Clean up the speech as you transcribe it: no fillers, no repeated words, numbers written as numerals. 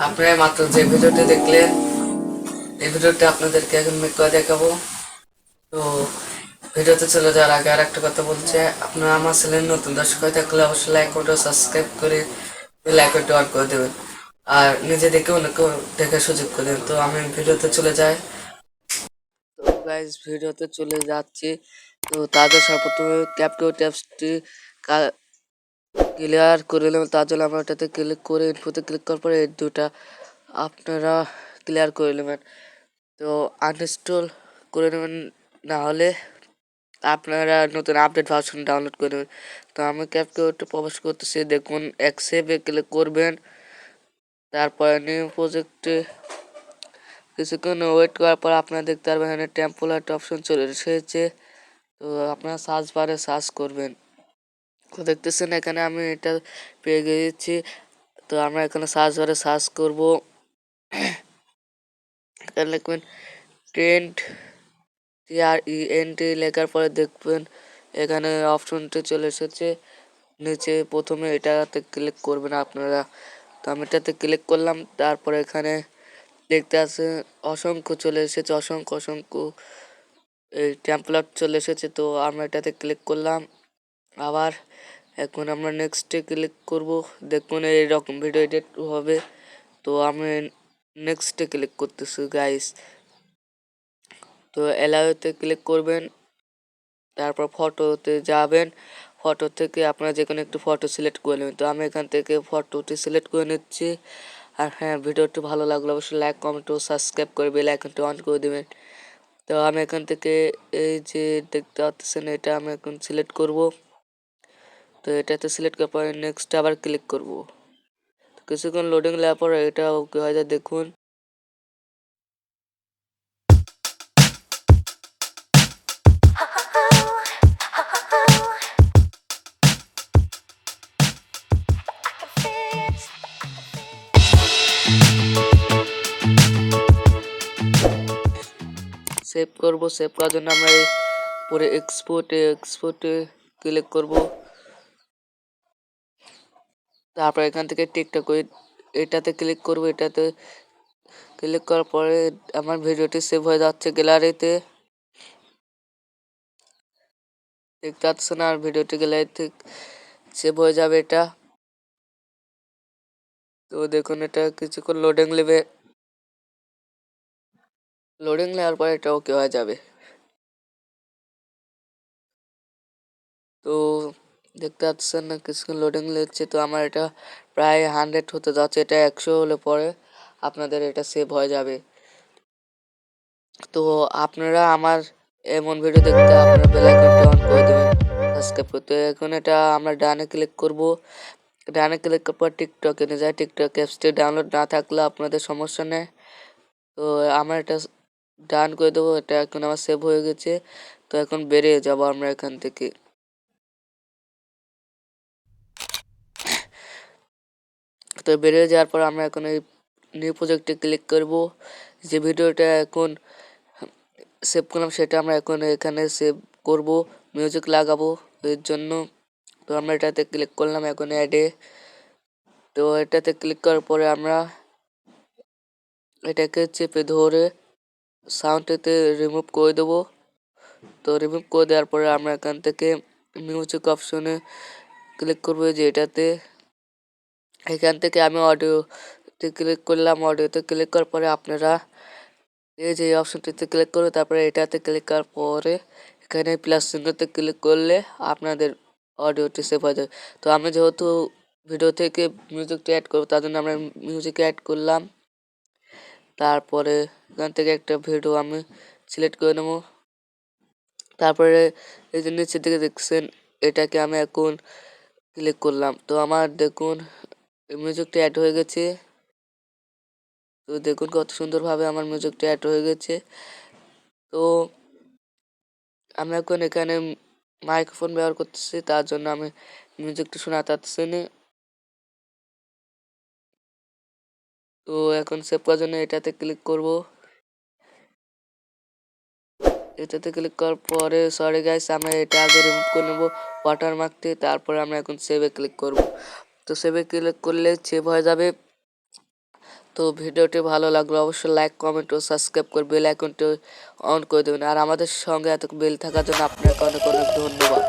আপনারা মাত্র যে ভিডিওটি দেখলেন, এই ভিডিওটি আপনাদেরকে এখন মেক করে দেখাবো। তো ভিডিওতে চলে যাওয়ার আগে আর একটা কথা বলছে, আপনারা আমার চ্যানেল নতুন দর্শক হয়ে থাকলে অবশ্যই লাইক করে সাবস্ক্রাইব করে বেল আইকনটি অন করে দেবেন, আর নিজে দেখে অন্যকেও দেখার সুযোগ করে দেবেন। তো আমি ভিডিওতে চলে যাই। তো গাইজ ভিডিওতে চলে যাচ্ছি। তো তাদের সর্বপ্রথমে ক্যাপকিউ ট্যাবসটি ক্লিয়ার করে নেবেন। তার জন্য আমরা ওটাতে ক্লিক করে ইনফোতে ক্লিক করার পরে এই দুটা আপনারা ক্লিয়ার করে নেবেন। তো আনইনস্টল করে নেবেন, না হলে আপনারা নতুন আপডেট ভার্সন ডাউনলোড করে নেবেন। তো আমি ক্যাপকিউতে প্রবেশ করতেছি, দেখুন অ্যাকসেপ্টে ক্লিক করবেন। তারপরে নিউ প্রজেক্টে কিছুক্ষণ ওয়েট করার পর আপনারা দেখতে পারবেন এখানে টেম্পলেট অপশন চলে এসেছে। তো আপনারা সার্চ বারে সার্চ করবেন। তো দেখতেছেন এখানে আমি এটা পেয়ে গেছি। তো আমরা এখানে সার্চ বারে সার্চ করব, এখানে লিখবেন ট্রেন্ড TRENT লেখার পরে দেখবেন এখানে অপশনটি চলে এসেছে নিচে। প্রথমে এটাতে ক্লিক করবেন আপনারা। তো আমি এটাতে ক্লিক করলাম, তারপরে এখানে দেখতে আছে অসংখ্য চলে এসেছে, অসংখ্য অসংখ্য এই টেমপ্লেট চলে এসেছে। তো আমরা এটাতে ক্লিক করলাম আবার। এখন আমরা নেক্সটে ক্লিক করব, দেখুন এইরকম ভিডিও এডিট হবে। তো আমি নেক্সটে ক্লিক করতেছি গাইস। তো অ্যালাউতে ক্লিক করবেন, তারপর ফটোতে যাবেন। ফটো থেকে আপনারা যে কোনো একটু ফটো সিলেক্ট করে নেবেন। তো আমি এখান থেকে ফটোটি সিলেক্ট করে নিচ্ছি। আর হ্যাঁ, ভিডিওটি ভালো লাগলে অবশ্যই লাইক কমেন্ট ও সাবস্ক্রাইব করে বেল আইকনটি অন করে দেবেন। তো আমি এখান থেকে এই যে দেখতে পাচ্ছেন এটা আমি এখন সিলেক্ট করব। তো এটাতে সিলেক্ট করার পরে নেক্সট আবার ক্লিক করব। কিছুক্ষণ লোডিং নেওয়ার পর এটা ওকে হয়ে যায়, দেখুন। সেভ করব, সেভ করার জন্য আমরা পরে এক্সপোর্টে ক্লিক করব। তারপর এখান থেকে টিকটক এটাতে ক্লিক করব। এটাতে ক্লিক করার পরে আমার ভিডিওটি সেভ হয়ে যাচ্ছে গ্যালারিতে, দেখতে পাচ্ছেন। আর ভিডিওটি গ্যালারিতে সেভ হয়ে যাবে এটা। তো দেখুন এটা কিছুক্ষণ লোডিং নেবে, লোডিং নেওয়ার পরে এটা ওকে হয়ে যাবে। তো দেখতে পাচ্ছেন না কিছুক্ষণ লোডিং নিচ্ছে। তো আমার এটা প্রায় 100 হতে যাচ্ছে, এটা 100 হলে পরে আপনাদের এটা সেভ হয়ে যাবে। তো আপনারা আমার এমন ভিডিও দেখতে আপনারা বেল আইকনটা অন করে দেবেন, সাবস্ক্রাইব করতে। এখন এটা আমরা ডানে ক্লিক করব, ডানে ক্লিক করার পর টিকটকে নিয়ে যায়। টিকটক অ্যাপসটি ডাউনলোড না থাকলে আপনাদের সমস্যা নেই। তো আমার এটা ডান করে দেবো, এটা এখন আমার সেভ হয়ে গেছে। তো এখন বেরিয়ে যাব আমরা এখান থেকে। তো বেরিয়ে যাওয়ার পর আমরা এখন এই নিউ প্রজেক্টে ক্লিক করব। যে ভিডিওটা এখন সেভ করলাম সেটা আমরা এখন এখানে সেভ করব, মিউজিক লাগাবো এর জন্য। তো আমরা এটাতে ক্লিক করলাম এখন অ্যাডে। তো এটাতে ক্লিক করার পরে আমরা এটাকে চেপে ধরে সাউন্ডেতে রিমুভ করে দেবো। তো রিমুভ করে দেওয়ার পরে আমরা এখান থেকে মিউজিক অপশনে ক্লিক করবো, যে এটাতে। এখান থেকে আমি অডিওতে ক্লিক করলাম, অডিওতে ক্লিক করার পরে আপনারা এই যে অপশনটিতে ক্লিক করবে। তারপরে এটাতে ক্লিক করার পরে এখানে প্লাস চিহ্নতে ক্লিক করলে আপনাদের অডিওটি সেভ হয়ে যাবে। তো আমি যেহেতু ভিডিও থেকে মিউজিকটা অ্যাড করবো, তার জন্য আমরা মিউজিক অ্যাড করলাম। তারপরে এখান থেকে একটা ভিডিও আমি সিলেক্ট করে নেবো। তারপরে এই যে নিচের দিকে দেখছেন এটাকে আমি এখন ক্লিক করলাম। তো আমার দেখুন মিউজিকটা অ্যাড হয়ে গেছে। তো দেখুন কত সুন্দরভাবে আমার মিউজিকটা অ্যাড হয়ে গেছে। তো আমি এখন এখানে মাইক্রোফোন ব্যবহার করতেছি, তার জন্য আমি মিউজিকটা শোনাতে পারতেছি না। তো এখন সেভ করার জন্য এটাতে ক্লিক করব। এটাতে ক্লিক করার পরে সরি গাইস আমরা এটা আগে রিমুভ করে নেব ওয়াটারমার্কটি। তারপরে আমরা এখন সেভে ক্লিক করব। তো সেভে ক্লিক করলে সেভ হয়ে যাবে। তো ভিডিওটি ভালো লাগলে অবশ্যই লাইক কমেন্ট ও সাবস্ক্রাইব করে বেল আইকনটি অন করে দেবেন। আর আমাদের সঙ্গে এত বেল থাকার জন্য আপনাকে অনেক অনেক ধন্যবাদ।